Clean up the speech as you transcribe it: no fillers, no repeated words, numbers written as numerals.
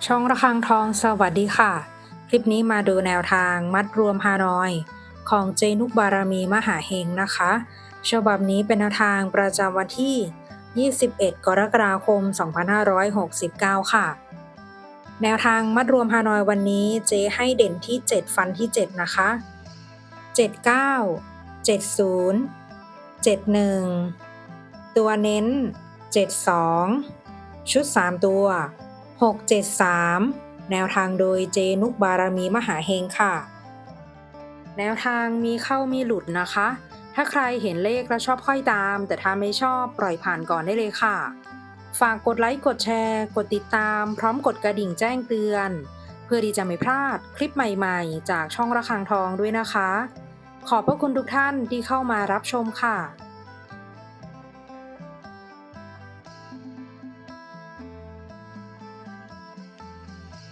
ช่องระฆังทองสวัสดีค่ะคลิปนี้มาดูแนวทางมัดรวมฮานอยของเจนุกบารมีมหาเฮงนะคะฉบับนี้เป็นแนวทางประจำวันที่ 21 กรกฎาคม 2569 ค่ะแนวทางมัดรวมฮานอยวันนี้เจให้เด่นที่ 7 ฟันที่ 7 นะคะ79 70 71ตัวเน้น72ชุด3ตัว673แนวทางโดยเจนุกบารมีมหาเฮงค่ะแนวทางมีเข้ามีหลุดนะคะถ้าใครเห็นเลขแล้วชอบค่อยตามแต่ถ้าไม่ชอบปล่อยผ่านก่อนได้เลยค่ะฝากกดไลค์กดแชร์กดติดตามพร้อมกดกระดิ่งแจ้งเตือนเพื่อที่จะไม่พลาดคลิปใหม่ๆจากช่องระฆังทองด้วยนะคะขอบพระคุณทุกท่านที่เข้ามารับชมค่ะ